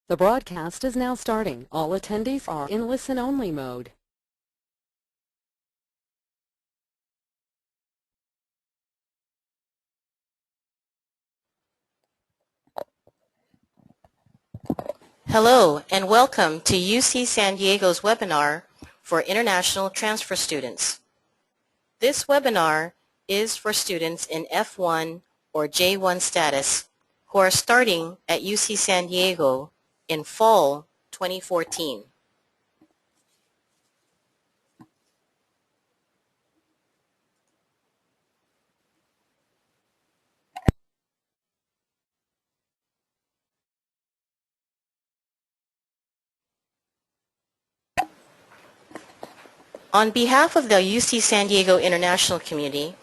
The broadcast is now starting. All attendees are in listen-only mode. Hello and welcome to UC San Diego's webinar for international transfer students. This webinar is for students in F1 or J1 status who are starting at UC San Diego in fall 2014. On behalf of the UC San Diego International Community,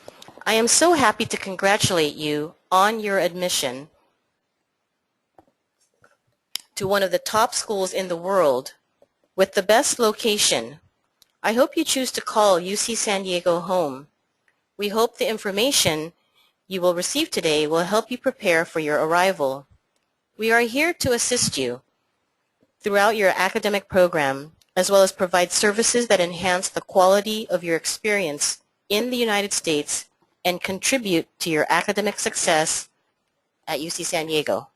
I am so happy to congratulate you on your admission to one of the top schools in the world with the best location. I hope you choose to call UC San Diego home. We hope the information you will receive today will help you prepare for your arrival. We are here to assist you throughout your academic program, as well as provide services that enhance the quality of your experience in the United States and contribute to your academic success at UC San Diego.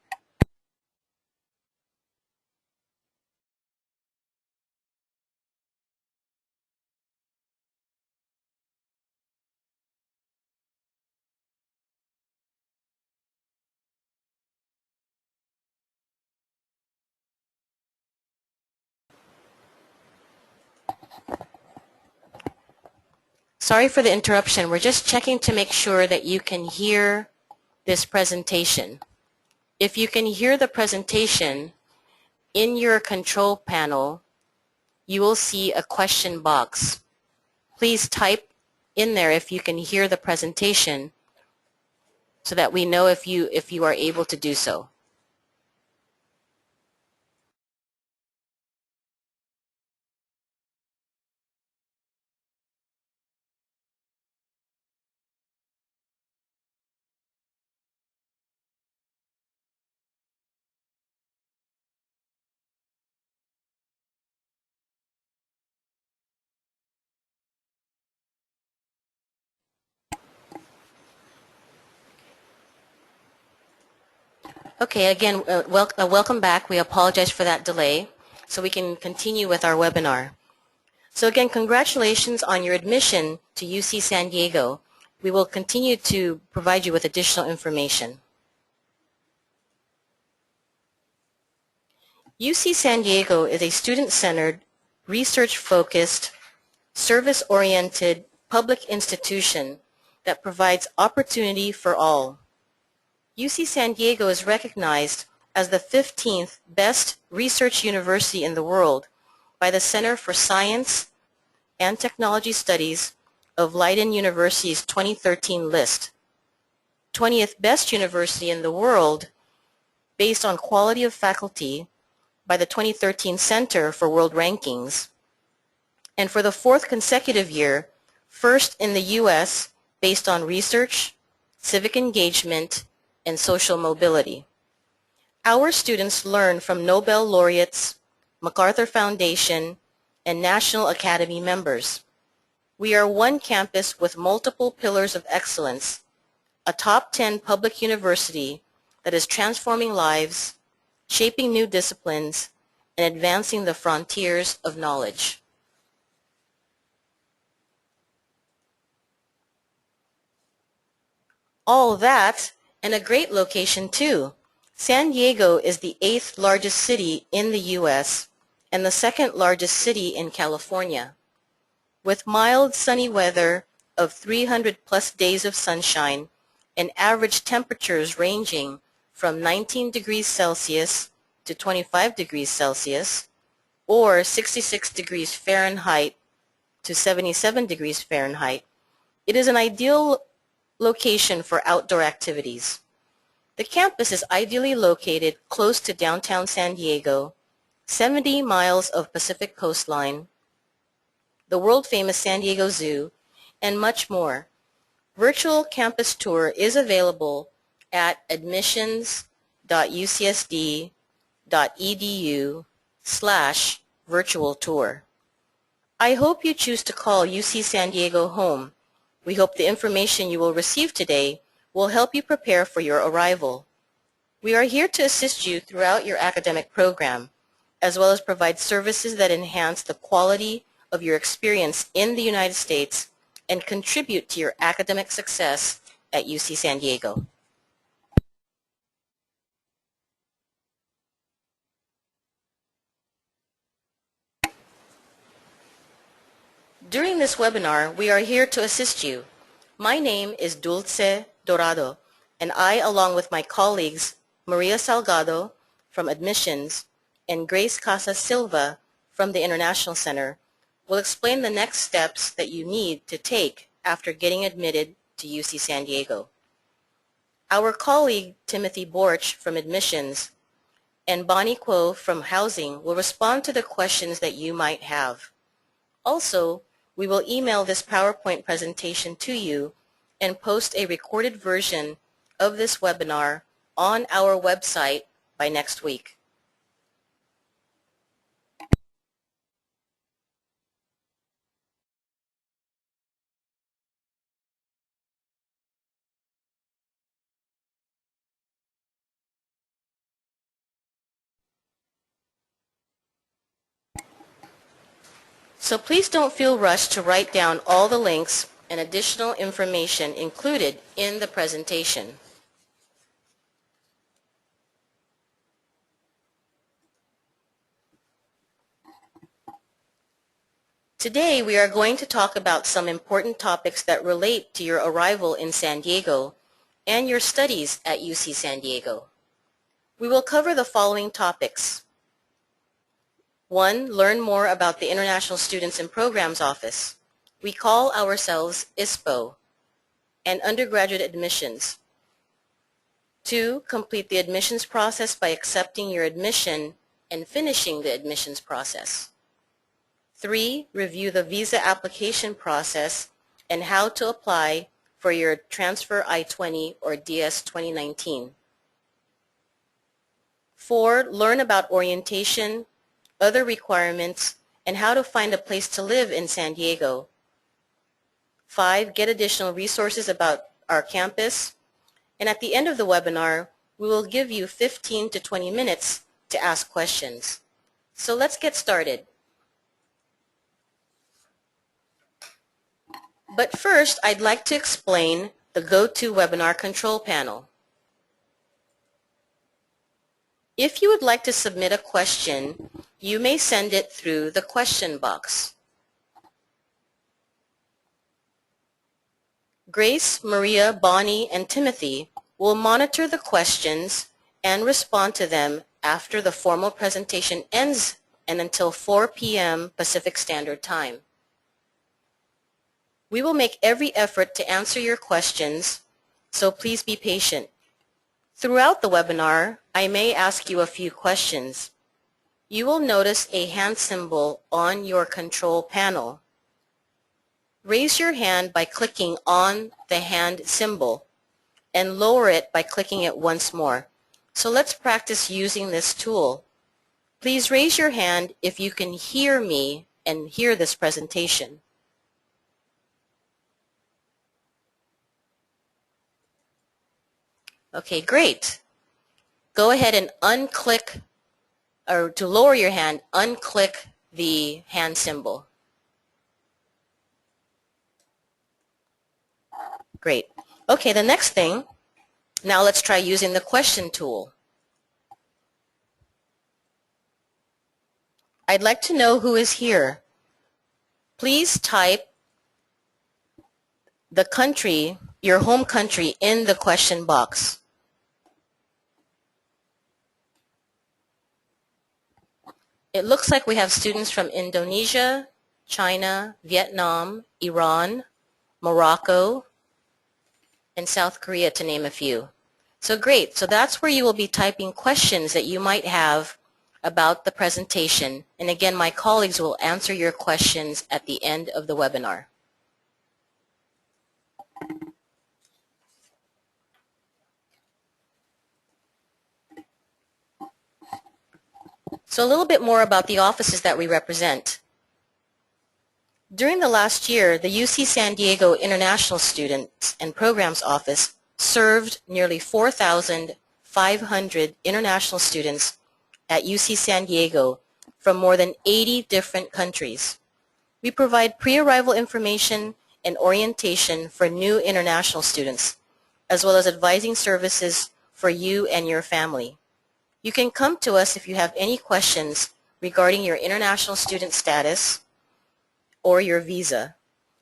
Sorry for the interruption. We're just checking to make sure that you can hear this presentation. If you can hear the presentation, in your control panel, you will see a question box. Please type in there if you can hear the presentation so that we know if you are able to do so. Okay, again, welcome back. We apologize for that delay, so we can continue with our webinar. So again, congratulations on your admission to UC San Diego. We will continue to provide you with additional information. UC San Diego is a student-centered, research-focused, service-oriented public institution that provides opportunity for all. UC San Diego is recognized as the 15th best research university in the world by the Center for Science and Technology Studies of Leiden University's 2013 list, 20th best university in the world based on quality of faculty by the 2013 Center for World Rankings, and for the fourth consecutive year, first in the U.S. based on research, civic engagement, and social mobility. Our students learn from Nobel laureates, MacArthur Foundation, and National Academy members. We are one campus with multiple pillars of excellence, a top 10 public university that is transforming lives, shaping new disciplines, and advancing the frontiers of knowledge. All that, and a great location too. San Diego is the 8th largest city in the U.S. and the 2nd largest city in California. With mild sunny weather of 300 plus days of sunshine and average temperatures ranging from 19 degrees Celsius to 25 degrees Celsius, or 66 degrees Fahrenheit to 77 degrees Fahrenheit, it is an ideal location for outdoor activities. The campus is ideally located close to downtown San Diego, 70 miles of Pacific coastline, the world-famous San Diego Zoo, and much more. Virtual campus tour is available at admissions.ucsd.edu ucsd.edu/virtual tour. I hope you choose to call UC San Diego home. We hope the information you will receive today will help you prepare for your arrival. We are here to assist you throughout your academic program, as well as provide services that enhance the quality of your experience in the United States and contribute to your academic success at UC San Diego. During this webinar, we are here to assist you. My name is Dulce Dorado, and I, along with my colleagues, Maria Salgado from Admissions and Grace Casas Silva from the International Center, will explain the next steps that you need to take after getting admitted to UC San Diego. Our colleague, Timothy Borch from Admissions, and Bonnie Kuo from Housing will respond to the questions that you might have. Also, we will email this PowerPoint presentation to you and post a recorded version of this webinar on our website by next week. So please don't feel rushed to write down all the links and additional information included in the presentation. Today we are going to talk about some important topics that relate to your arrival in San Diego and your studies at UC San Diego. We will cover the following topics. 1. Learn more about the International Students and Programs Office. We call ourselves ISPO, and undergraduate admissions. 2. Complete the admissions process by accepting your admission and finishing the admissions process. 3. Review the visa application process and how to apply for your Transfer I-20 or DS 2019. 4. Learn about orientation, other requirements, and how to find a place to live in San Diego. 5. Get additional resources about our campus. And at the end of the webinar, we will give you 15 to 20 minutes to ask questions. So let's get started. But first, I'd like to explain the GoToWebinar control panel. If you would like to submit a question, you may send it through the question box. Grace, Maria, Bonnie, and Timothy will monitor the questions and respond to them after the formal presentation ends and until 4 p.m. Pacific Standard Time. We will make every effort to answer your questions, so please be patient. Throughout the webinar, I may ask you a few questions. You will notice a hand symbol on your control panel. Raise your hand by clicking on the hand symbol and lower it by clicking it once more. So let's practice using this tool. Please raise your hand if you can hear me and hear this presentation. Okay, great. Go ahead and unclick, or to lower your hand, unclick the hand symbol. Great. Okay, the next thing, now let's try using the question tool. I'd like to know who is here. Please type the country, your home country, in the question box. It looks like we have students from Indonesia, China, Vietnam, Iran, Morocco, and South Korea, to name a few. So great. So that's where you will be typing questions that you might have about the presentation. And again, my colleagues will answer your questions at the end of the webinar. So a little bit more about the offices that we represent. During the last year, the UC San Diego International Students and Programs Office served nearly 4,500 international students at UC San Diego from more than 80 different countries. We provide pre-arrival information and orientation for new international students, as well as advising services for you and your family. You can come to us if you have any questions regarding your international student status or your visa.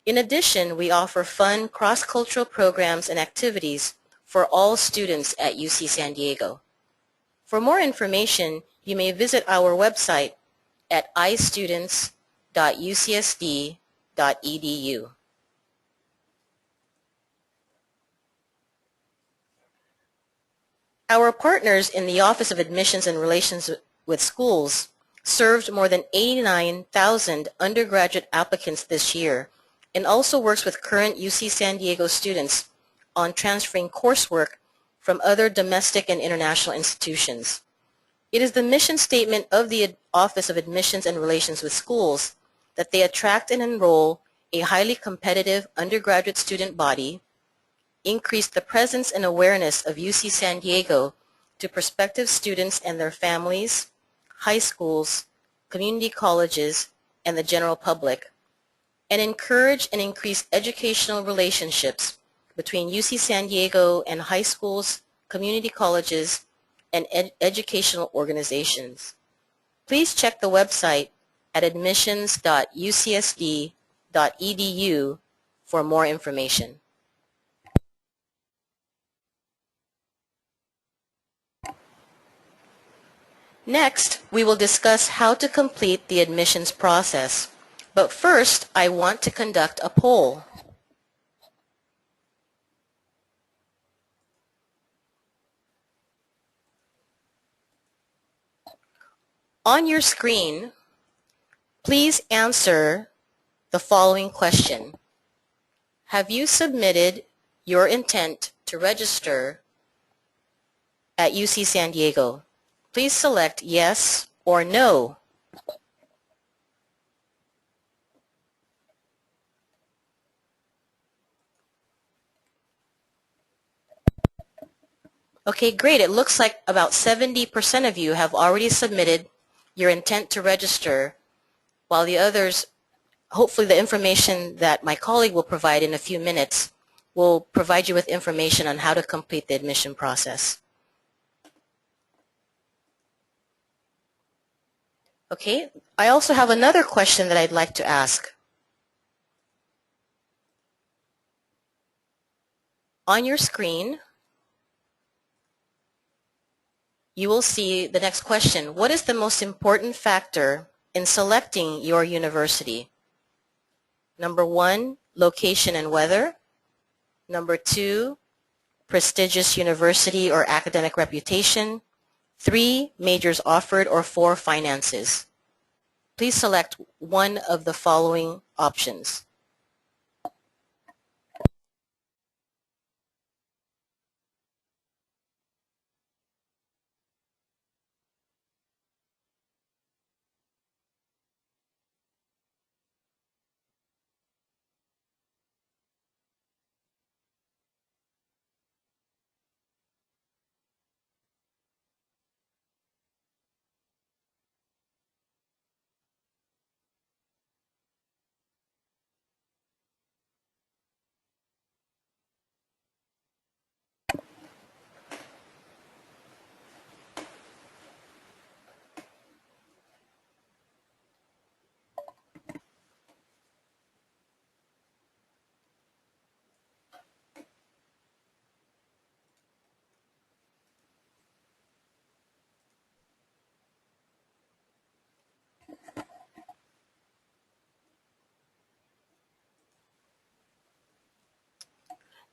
In addition, we offer fun cross-cultural programs and activities for all students at UC San Diego. For more information, you may visit our website at istudents.ucsd.edu. Our partners in the Office of Admissions and Relations with Schools served more than 89,000 undergraduate applicants this year and also works with current UC San Diego students on transferring coursework from other domestic and international institutions. It is the mission statement of the Office of Admissions and Relations with Schools that they attract and enroll a highly competitive undergraduate student body, increase the presence and awareness of UC San Diego to prospective students and their families, high schools, community colleges, and the general public, and encourage and increase educational relationships between UC San Diego and high schools, community colleges, and educational organizations. Please check the website at admissions.ucsd.edu for more information. Next, we will discuss how to complete the admissions process. But first, I want to conduct a poll. On your screen, please answer the following question. Have you submitted your intent to register at UC San Diego? Please select yes or no. Okay, great. It looks like about 70% of you have already submitted your intent to register, while the others, hopefully the information that my colleague will provide in a few minutes, will provide you with information on how to complete the admission process. Okay, I also have another question that I'd like to ask. On your screen, you will see the next question. What is the most important factor in selecting your university? Number 1, location and weather. Number 2, prestigious university or academic reputation. 3, majors offered, or 4, finances. Please select one of the following options.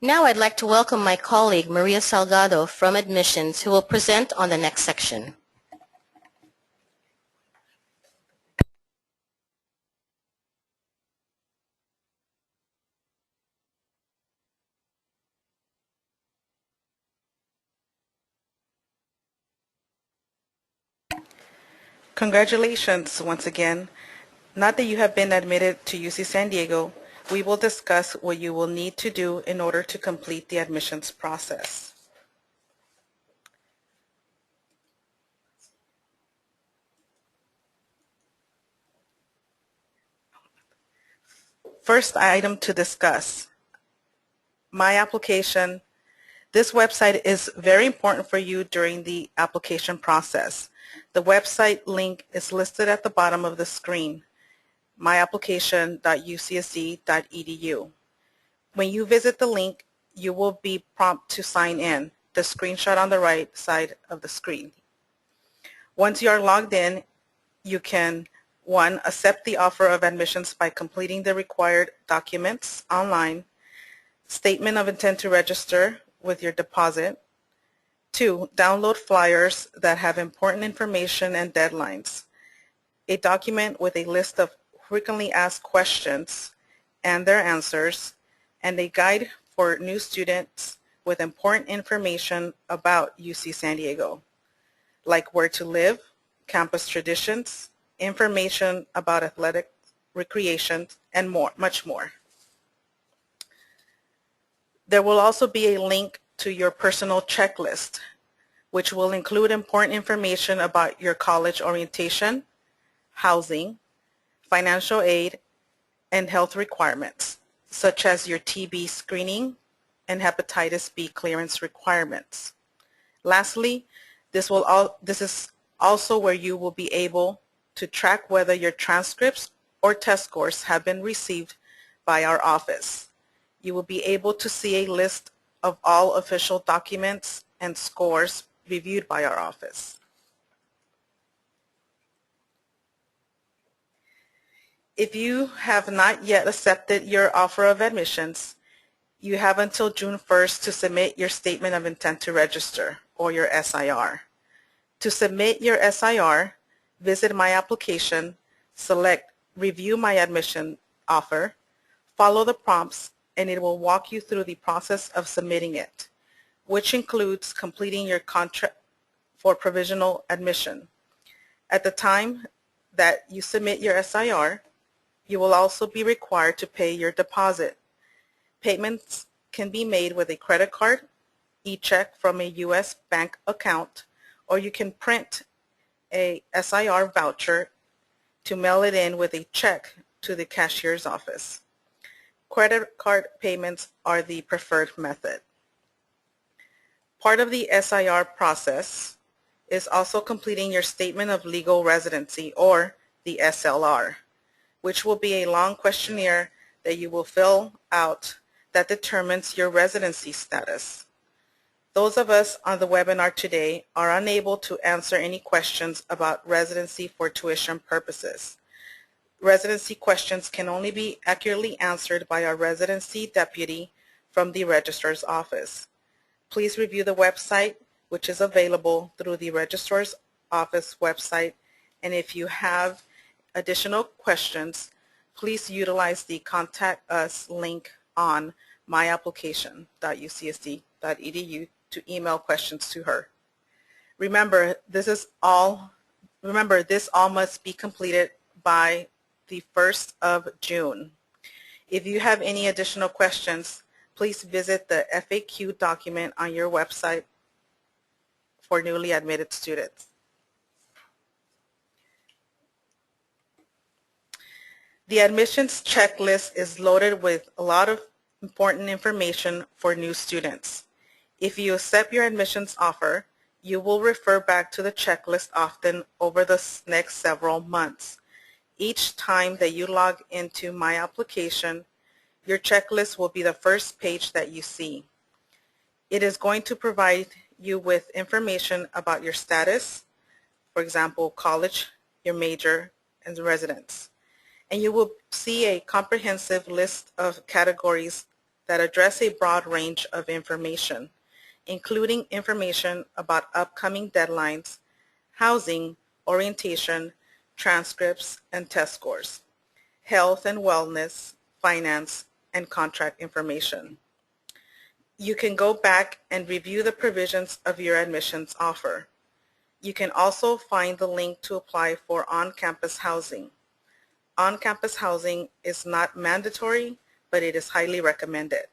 Now I'd like to welcome my colleague Maria Salgado from Admissions, who will present on the next section. Congratulations once again. Not that you have been admitted to UC San Diego, we will discuss what you will need to do in order to complete the admissions process. First item to discuss, My Application. This website is very important for you during the application process. The website link is listed at the bottom of the screen, myapplication.ucsd.edu. When you visit the link, you will be prompted to sign in, the screenshot on the right side of the screen. Once you are logged in, you can, 1, accept the offer of admissions by completing the required documents online, statement of intent to register with your deposit. 2, download flyers that have important information and deadlines, a document with a list of frequently asked questions and their answers, and a guide for new students with important information about UC San Diego, like where to live, campus traditions, information about athletic recreation, and much more. There will also be a link to your personal checklist, which will include important information about your college orientation, housing, financial aid, and health requirements, such as your TB screening and hepatitis B clearance requirements. Lastly, this is also where you will be able to track whether your transcripts or test scores have been received by our office. You will be able to see a list of all official documents and scores reviewed by our office. If you have not yet accepted your offer of admissions, you have until June 1st to submit your Statement of Intent to Register, or your SIR. To submit your SIR, visit My Application, select Review My Admission Offer, follow the prompts, and it will walk you through the process of submitting it, which includes completing your contract for provisional admission. At the time that you submit your SIR, you will also be required to pay your deposit. Payments can be made with a credit card, e-check from a U.S. bank account, or you can print a SIR voucher to mail it in with a check to the cashier's office. Credit card payments are the preferred method. Part of the SIR process is also completing your Statement of Legal Residency, or the SLR, which will be a long questionnaire that you will fill out that determines your residency status. Those of us on the webinar today are unable to answer any questions about residency for tuition purposes. Residency questions can only be accurately answered by our residency deputy from the registrar's office. Please review the website, which is available through the registrar's office website, and if you have additional questions, please utilize the Contact Us link on myapplication.ucsd.edu to email questions to her. Remember, this all must be completed by the 1st of June. If you have any additional questions, please visit the FAQ document on your website for newly admitted students. The admissions checklist is loaded with a lot of important information for new students. If you accept your admissions offer, you will refer back to the checklist often over the next several months. Each time that you log into My Application, your checklist will be the first page that you see. It is going to provide you with information about your status, for example, college, your major, and residence. And you will see a comprehensive list of categories that address a broad range of information, including information about upcoming deadlines, housing, orientation, transcripts, and test scores, health and wellness, finance, and contract information. You can go back and review the provisions of your admissions offer. You can also find the link to apply for on-campus housing. On-campus housing is not mandatory, but it is highly recommended.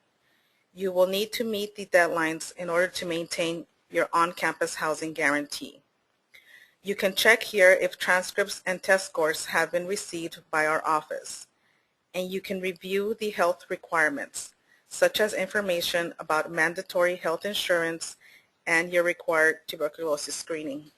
You will need to meet the deadlines in order to maintain your on-campus housing guarantee. You can check here if transcripts and test scores have been received by our office, and you can review the health requirements, such as information about mandatory health insurance and your required tuberculosis screening.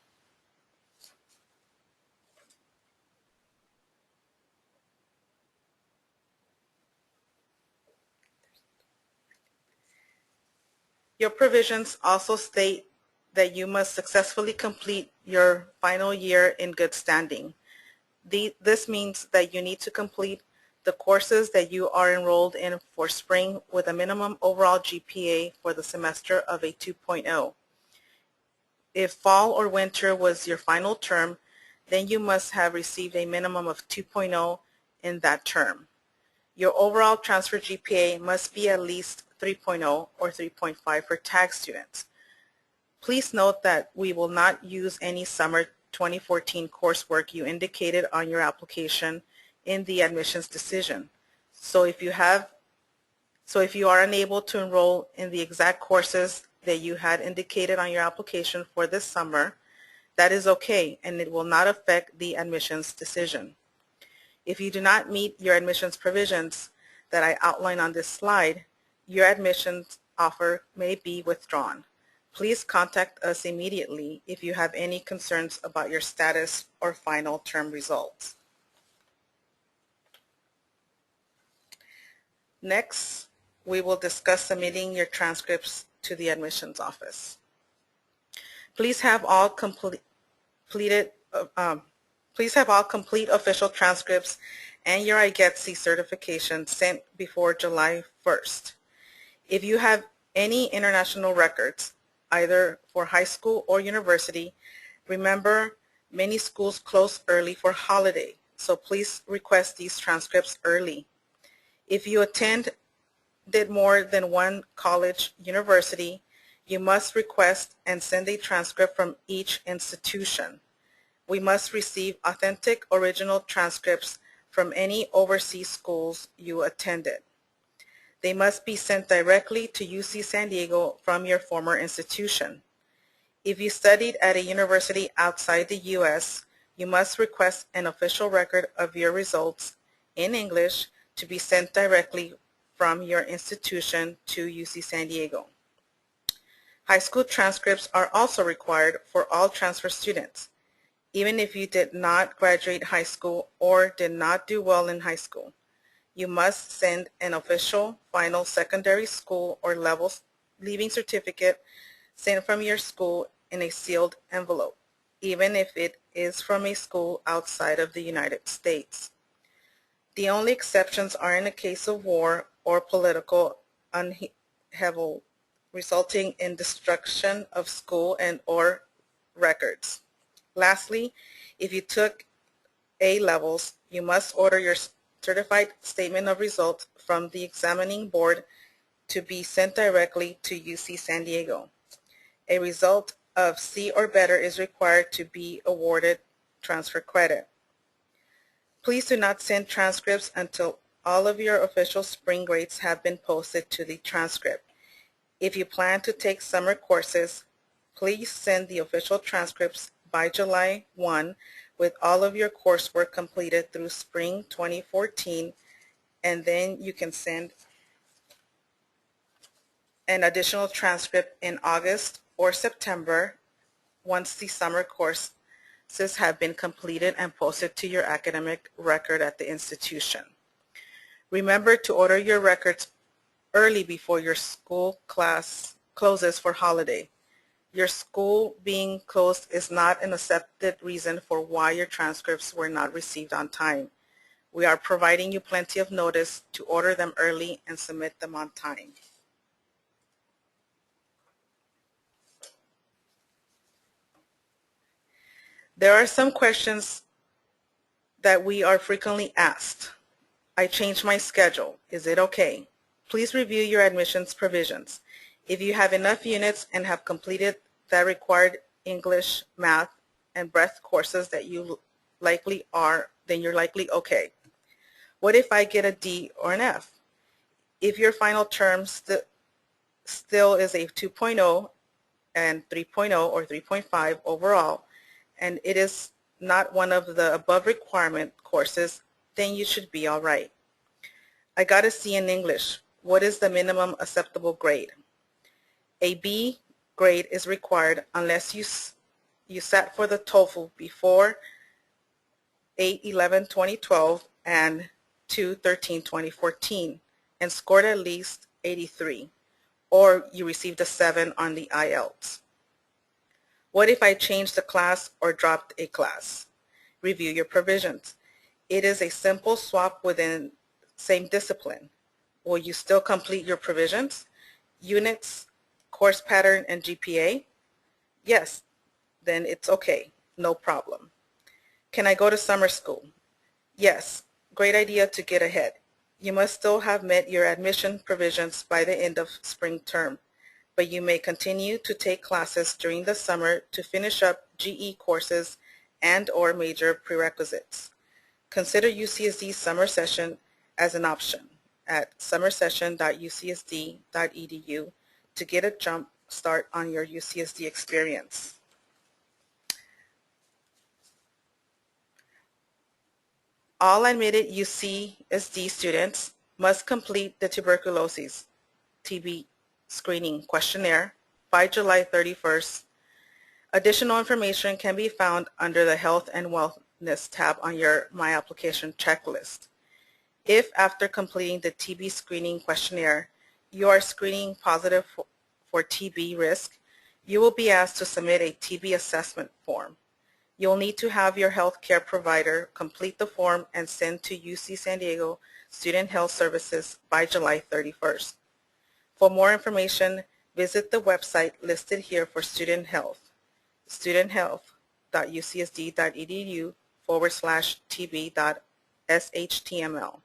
Your provisions also state that you must successfully complete your final year in good standing. This means that you need to complete the courses that you are enrolled in for spring with a minimum overall GPA for the semester of a 2.0. If fall or winter was your final term, then you must have received a minimum of 2.0 in that term. Your overall transfer GPA must be at least 3.0 or 3.5 for tag students. Please note that we will not use any summer 2014 coursework you indicated on your application in the admissions decision. So if you are unable to enroll in the exact courses that you had indicated on your application for this summer, that is okay, and it will not affect the admissions decision. If you do not meet your admissions provisions that I outline on this slide, your admissions offer may be withdrawn. Please contact us immediately if you have any concerns about your status or final term results. Next, we will discuss submitting your transcripts to the admissions office. Please have all complete official transcripts and your IGETC certification sent before July 1st. If you have any international records, either for high school or university, remember many schools close early for holiday, so please request these transcripts early. If you attended more than one college, university, you must request and send a transcript from each institution. We must receive authentic original transcripts from any overseas schools you attended. They must be sent directly to UC San Diego from your former institution. If you studied at a university outside the U.S., you must request an official record of your results in English to be sent directly from your institution to UC San Diego. High school transcripts are also required for all transfer students, even if you did not graduate high school or did not do well in high school. You must send an official final secondary school or level leaving certificate sent from your school in a sealed envelope, even if it is from a school outside of the United States. The only exceptions are in a case of war or political upheaval resulting in destruction of school and or records. Lastly, if you took A-levels, you must order your certified statement of results from the examining board to be sent directly to UC San Diego. A result of C or better is required to be awarded transfer credit. Please do not send transcripts until all of your official spring grades have been posted to the transcript. If you plan to take summer courses, please send the official transcripts by July 1 with all of your coursework completed through spring 2014, and then you can send an additional transcript in August or September once the summer courses have been completed and posted to your academic record at the institution. Remember to order your records early before your school class closes for holiday. Your school being closed is not an accepted reason for why your transcripts were not received on time. We are providing you plenty of notice to order them early and submit them on time. There are some questions that we are frequently asked. I changed my schedule. Is it okay? Please review your admissions provisions. If you have enough units and have completed that required English, math, and breadth courses that you likely are, then you're likely okay. What if I get a D or an F? If your final term still is a 2.0 and 3.0 or 3.5 overall, and it is not one of the above requirement courses, then you should be all right. I got a C in English. What is the minimum acceptable grade? A B grade is required unless you sat for the TOEFL before 8/11/2012 and 2/13/2014 and scored at least 83, or you received a 7 on the IELTS. What if I changed the class or dropped a class? Review your provisions. It is a simple swap within same discipline. Will you still complete your provisions, units, course pattern, and GPA? Yes, then it's okay, no problem. Can I go to summer school? Yes, great idea to get ahead. You must still have met your admission provisions by the end of spring term, but you may continue to take classes during the summer to finish up GE courses and/or major prerequisites. Consider UCSD summer session as an option at summersession.ucsd.edu to get a jump start on your UCSD experience. All admitted UCSD students must complete the tuberculosis TB screening questionnaire by July 31st. Additional information can be found under the Health and Wellness tab on your My Application checklist. If after completing the TB screening questionnaire, you are screening positive for TB risk, you will be asked to submit a TB assessment form. You'll need to have your healthcare provider complete the form and send to UC San Diego Student Health Services by July 31st. For more information, visit the website listed here for student health, studenthealth.ucsd.edu/tb.shtml.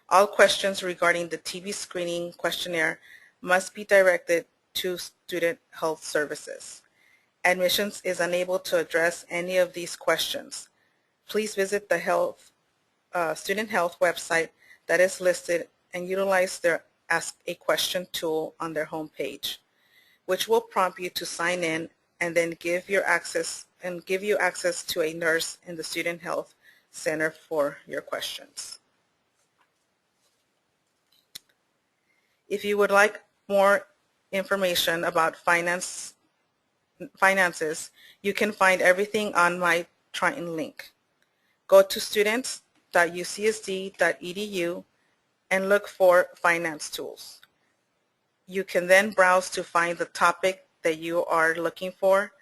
All questions regarding the TB screening questionnaire must be directed to Student Health Services. Admissions is unable to address any of these questions. Please visit the Student Health website that is listed and utilize their Ask a Question tool on their homepage, which will prompt you to sign in and then give you access to a nurse in the Student Health Center for your questions. If you would like more information about finances, you can find everything on my Triton link. Go to students.ucsd.edu and look for finance tools. You can then browse to find the topic that you are looking for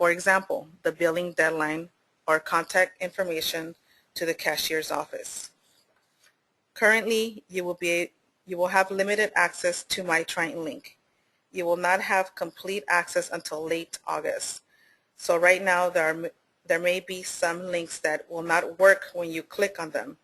example, the billing deadline or contact information to the cashier's office. Currently, you will have limited access to my Triton link. You will not have complete access until late August. So right now there may be some links that will not work when you click on them.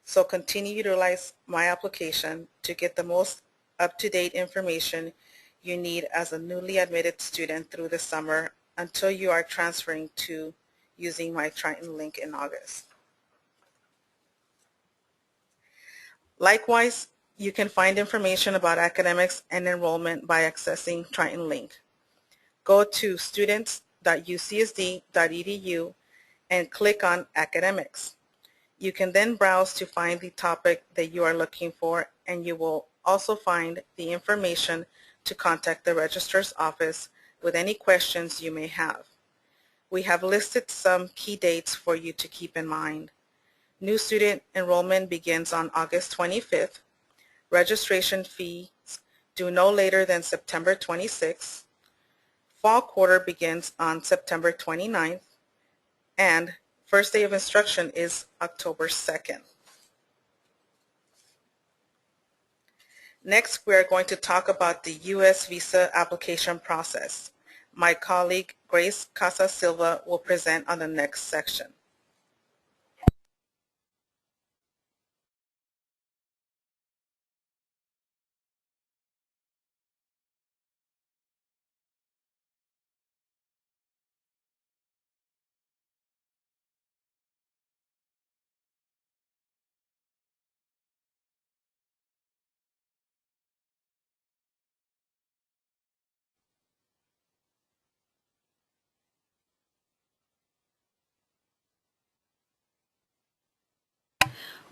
So continue to utilize My Application to get the most up-to-date information you need as a newly admitted student through the summer until you are transferring to using my Triton link in August. Likewise, you can find information about academics and enrollment by accessing Triton link. Go to students.ucsd.edu and click on Academics. You can then browse to find the topic that you are looking for, and you will also find the information to contact the registrar's office with any questions you may have. We have listed some key dates for you to keep in mind. New student enrollment begins on August 25th. Registration fees due no later than September 26th. Fall quarter begins on September 29th, and first day of instruction is October 2nd. Next, we are going to talk about the U.S. visa application process. My colleague Grace Casa Silva will present on the next section.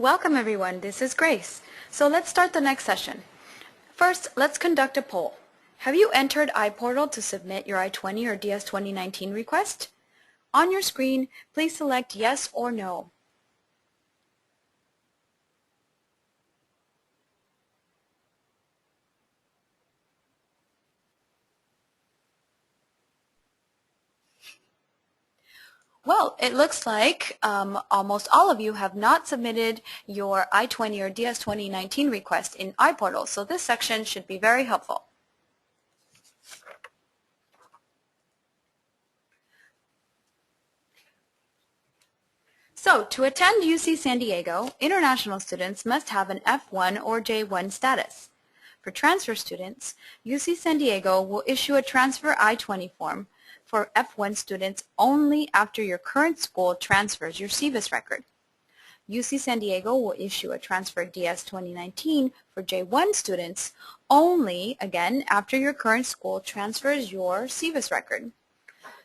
Welcome everyone, this is Grace. So let's start the next session. First, let's conduct a poll. Have you entered iPortal to submit your I-20 or DS 2019 request? On your screen, please select yes or no. Well, it looks like almost all of you have not submitted your I-20 or DS 2019 request in iPortal, so this section should be very helpful. So, to attend UC San Diego, international students must have an F1 or J1 status. For transfer students, UC San Diego will issue a transfer I-20 form for F1 students only after your current school transfers your SEVIS record. UC San Diego will issue a transfer DS 2019 for J1 students only, again, after your current school transfers your SEVIS record.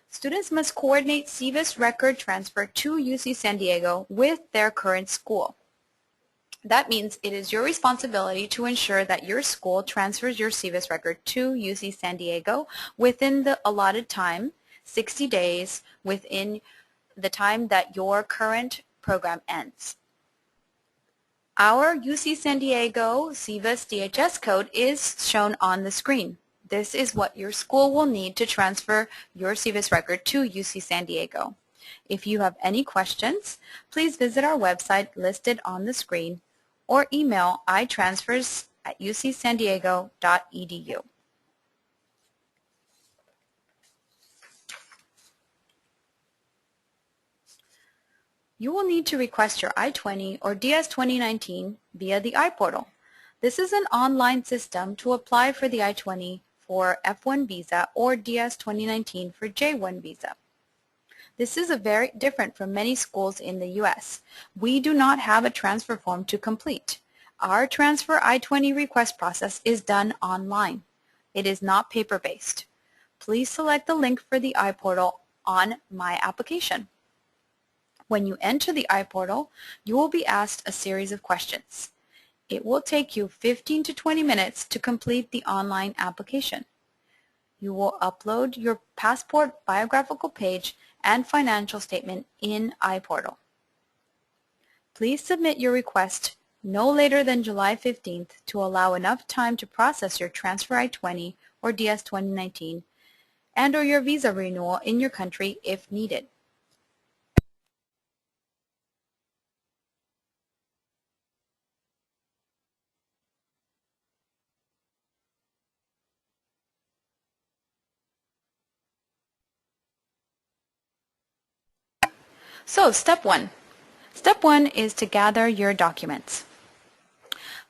Students must coordinate SEVIS record transfer to UC San Diego with their current school. That means it is your responsibility to ensure that your school transfers your SEVIS record to UC San Diego within the allotted time, 60 days, within the time that your current program ends. Our UC San Diego SEVIS DHS code is shown on the screen. This is what your school will need to transfer your SEVIS record to UC San Diego. If you have any questions, please visit our website listed on the screen or email itransfers@ucsandiego.edu. You will need to request your I-20 or DS 2019 via the iPortal. This is an online system to apply for the I-20 for F1 visa or DS 2019 for J1 visa. This is very different from many schools in the U.S. We do not have a transfer form to complete. Our transfer I-20 request process is done online. It is not paper-based. Please select the link for the iPortal on My Application. When you enter the iPortal, you will be asked a series of questions. It will take you 15 to 20 minutes to complete the online application. You will upload your passport biographical page and financial statement in iPortal. Please submit your request no later than July 15th to allow enough time to process your transfer I-20 or DS 2019 and or your visa renewal in your country if needed. So, step one. Step one is to gather your documents.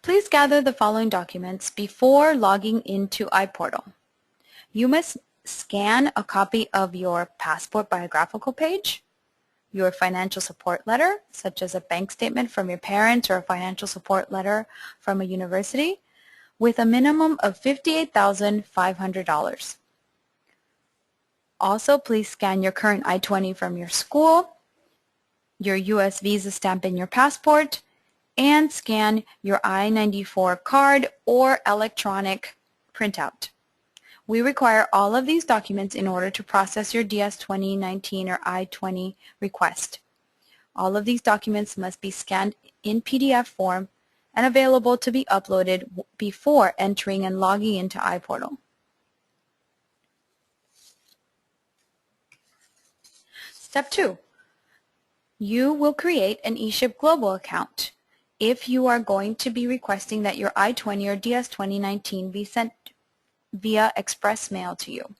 Please gather the following documents before logging into iPortal. You must scan a copy of your passport biographical page, your financial support letter, such as a bank statement from your parents or a financial support letter from a university, with a minimum of $58,500. Also, please scan your current I-20 from your school, your U.S. visa stamp in your passport, and scan your I-94 card or electronic printout. We require all of these documents in order to process your DS 2019 or I-20 request. All of these documents must be scanned in PDF form and available to be uploaded before entering and logging into iPortal. Step 2. You will create an eShip Global account if you are going to be requesting that your I-20 or DS 2019 be sent via express mail to you.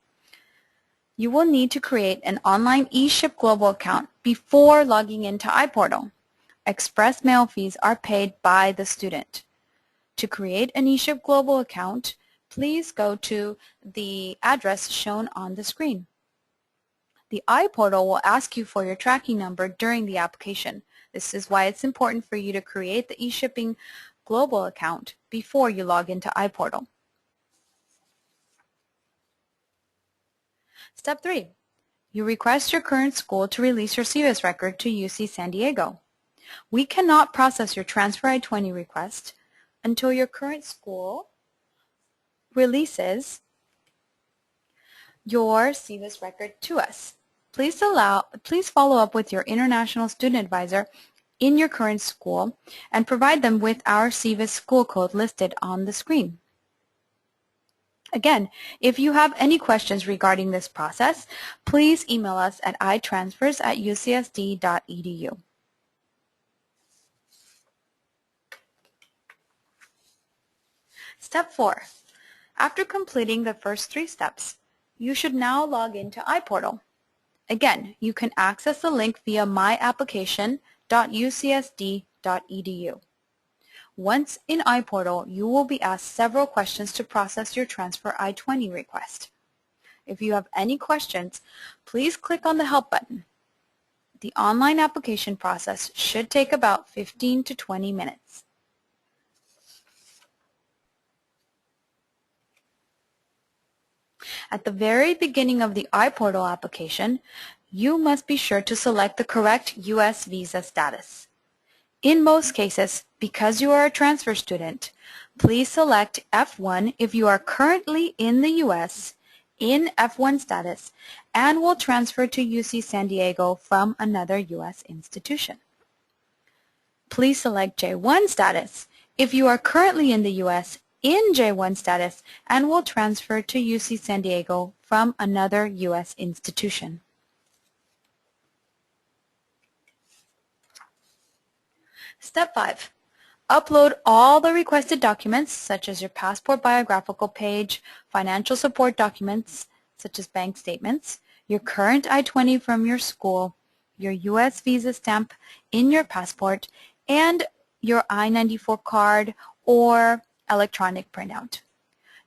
You will need to create an online eShip Global account before logging into iPortal. Express mail fees are paid by the student. To create an eShip Global account, please go to the address shown on the screen. The iPortal will ask you for your tracking number during the application. This is why it's important for you to create the eShipping Global account before you log into iPortal. Step 3. You request your current school to release your SEVIS record to UC San Diego. We cannot process your transfer I-20 request until your current school releases your SEVIS record to us. Please follow up with your international student advisor in your current school and provide them with our SEVIS school code listed on the screen. Again, if you have any questions regarding this process, please email us at itransfers@ucsd.edu. Step 4. After completing the first 3 steps, you should now log into iPortal. Again, you can access the link via myapplication.ucsd.edu. Once in iPortal, you will be asked several questions to process your transfer I-20 request. If you have any questions, please click on the Help button. The online application process should take about 15 to 20 minutes. At the very beginning of the iPortal application, you must be sure to select the correct U.S. visa status. In most cases, because you are a transfer student, please select F1 if you are currently in the U.S. in F1 status and will transfer to UC San Diego from another U.S. institution. Please select J1 status if you are currently in the U.S. in J1 status and will transfer to UC San Diego from another U.S. institution. Step 5. Upload all the requested documents such as your passport biographical page, financial support documents such as bank statements, your current I-20 from your school, your U.S. visa stamp in your passport, and your I-94 card or electronic printout.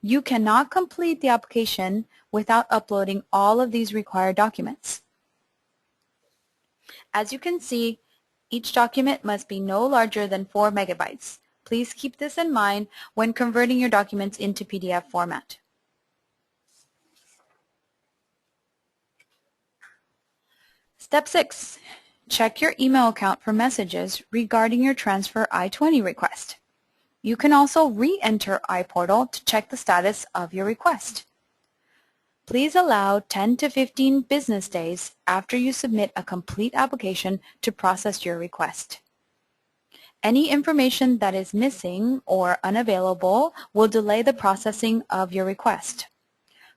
You cannot complete the application without uploading all of these required documents. As you can see, each document must be no larger than 4 megabytes. Please keep this in mind when converting your documents into PDF format. Step 6. Check your email account for messages regarding your transfer I-20 request. You can also re-enter iPortal to check the status of your request. Please allow 10 to 15 business days after you submit a complete application to process your request. Any information that is missing or unavailable will delay the processing of your request.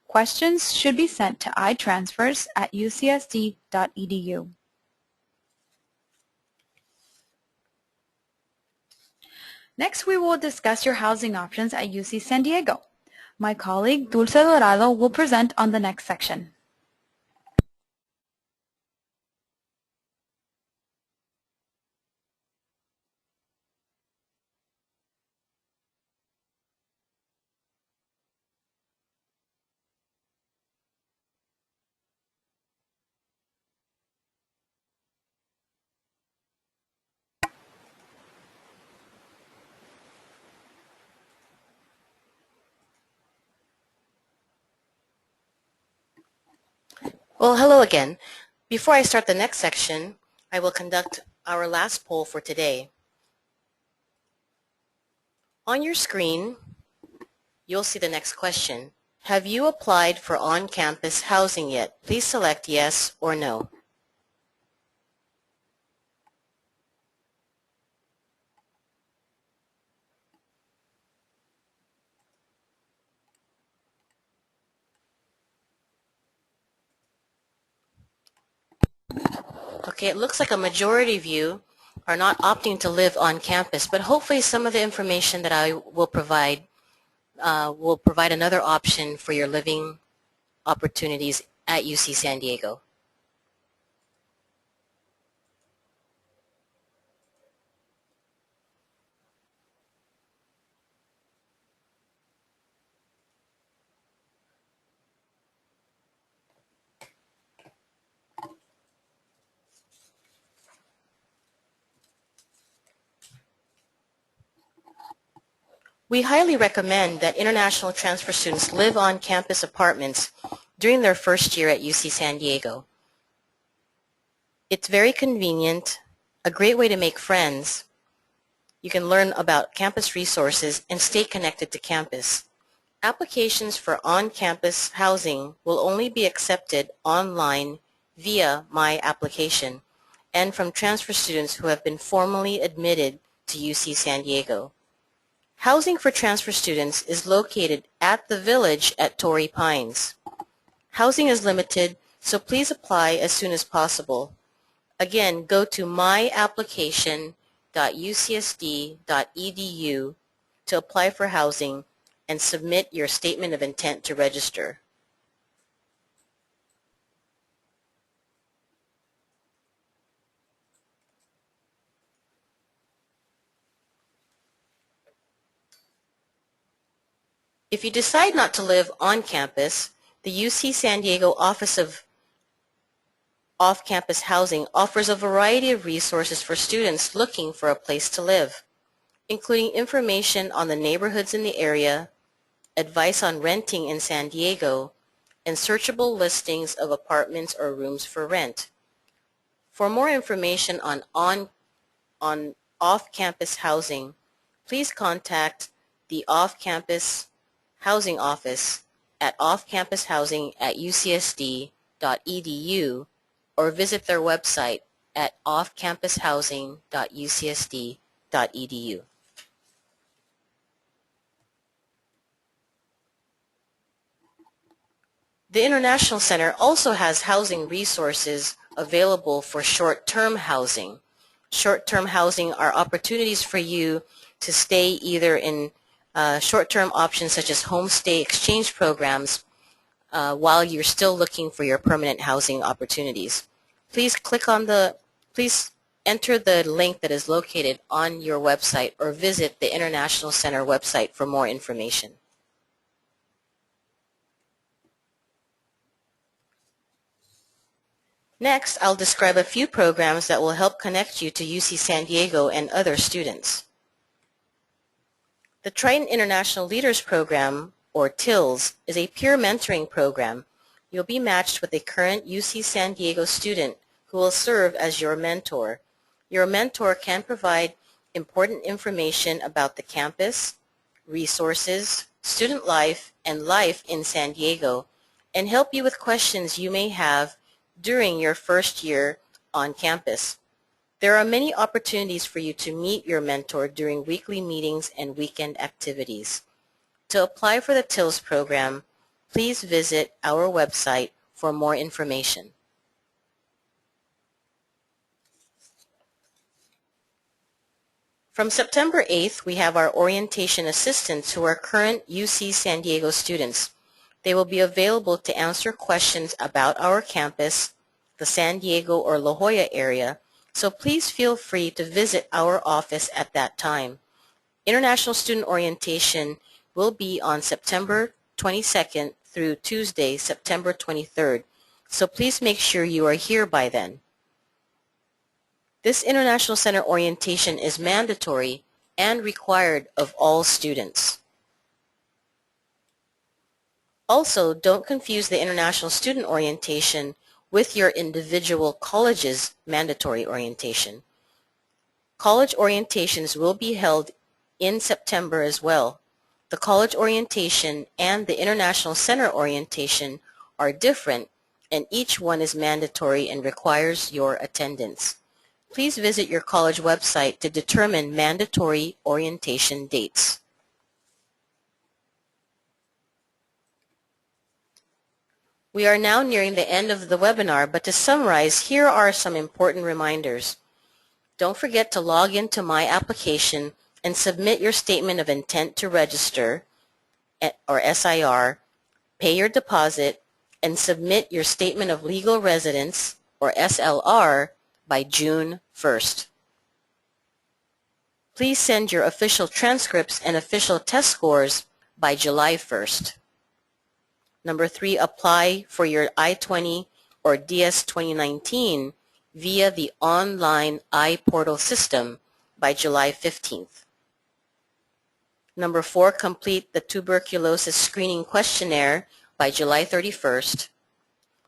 Questions should be sent to itransfers@ucsd.edu. Next, we will discuss your housing options at UC San Diego. My colleague Dulce Dorado will present on the next section. Well, hello again. Before I start the next section, I will conduct our last poll for today. On your screen, you'll see the next question. Have you applied for on-campus housing yet? Please select yes or no. Okay, it looks like a majority of you are not opting to live on campus, but hopefully some of the information that I will provide another option for your living opportunities at UC San Diego. We highly recommend that international transfer students live on campus apartments during their first year at UC San Diego. It's very convenient a great way to make friends. You can learn about campus resources and stay connected to campus. Applications for on-campus housing will only be accepted online via My Application and from transfer students who have been formally admitted to UC San Diego. Housing for transfer students is located at the Village at Torrey Pines. Housing is limited, so please apply as soon as possible. Again, go to myapplication.ucsd.edu to apply for housing and submit your statement of intent to register. If you decide not to live on campus, the UC San Diego Office of Off-Campus Housing offers a variety of resources for students looking for a place to live, including information on the neighborhoods in the area, advice on renting in San Diego, and searchable listings of apartments or rooms for rent. For more information on off-campus housing, please contact the Off-Campus Housing Office at offcampushousing@ucsd.edu or visit their website at offcampushousing.ucsd.edu. The International Center also has housing resources available for short-term housing. Short-term housing are opportunities for you to stay either in short-term options such as homestay exchange programs while you're still looking for your permanent housing opportunities. Please enter the link that is located on your website or visit the International Center website for more information. Next, I'll describe a few programs that will help connect you to UC San Diego and other students. The Triton International Leaders Program, or TILS, is a peer mentoring program. You'll be matched with a current UC San Diego student who will serve as your mentor. Your mentor can provide important information about the campus, resources, student life, and life in San Diego, and help you with questions you may have during your first year on campus. There are many opportunities for you to meet your mentor during weekly meetings and weekend activities. To apply for the TILS program, please visit our website for more information. From September 8th, we have our orientation assistants who are current UC San Diego students. They will be available to answer questions about our campus, the San Diego or La Jolla area, so please feel free to visit our office at that time. International Student Orientation will be on September 22nd through Tuesday, September 23rd, so please make sure you are here by then. This International Center orientation is mandatory and required of all students. Also, don't confuse the International Student Orientation with your individual college's mandatory orientation. College orientations will be held in September as well. The college orientation and the International Center orientation are different, and each one is mandatory and requires your attendance. Please visit your college website to determine mandatory orientation dates. We are now nearing the end of the webinar, but to summarize, here are some important reminders. Don't forget to log into My Application and submit your Statement of Intent to Register, or SIR, pay your deposit, and submit your Statement of Legal Residence, or SLR, by June 1st. Please send your official transcripts and official test scores by July 1st. Number 3, apply for your I-20 or DS 2019 via the online iPortal system by July 15th. Number 4, complete the tuberculosis screening questionnaire by July 31st.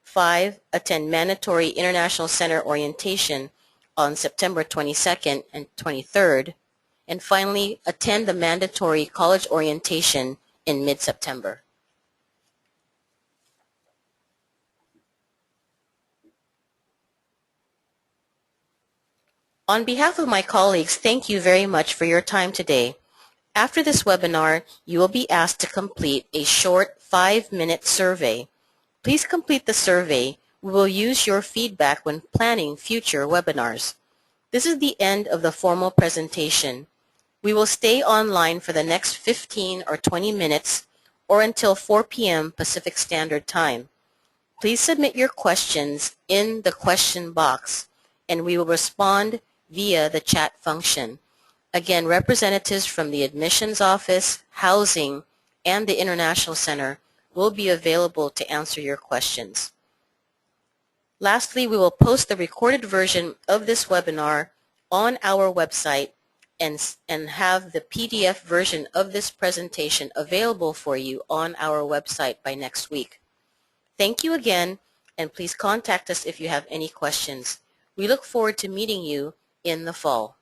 5, attend mandatory International Center orientation on September 22nd and 23rd, and finally, attend the mandatory college orientation in mid-September. On behalf of my colleagues, thank you very much for your time today. After this webinar, you will be asked to complete a short 5-minute survey. Please complete the survey. We will use your feedback when planning future webinars. This is the end of the formal presentation. We will stay online for the next 15 or 20 minutes or until 4 p.m. Pacific Standard Time. Please submit your questions in the question box, and we will respond via the chat function. Again, representatives from the Admissions Office, Housing, and the International Center will be available to answer your questions. Lastly, we will post the recorded version of this webinar on our website and have the PDF version of this presentation available for you on our website by next week. Thank you again, and please contact us if you have any questions. We look forward to meeting you in the fall.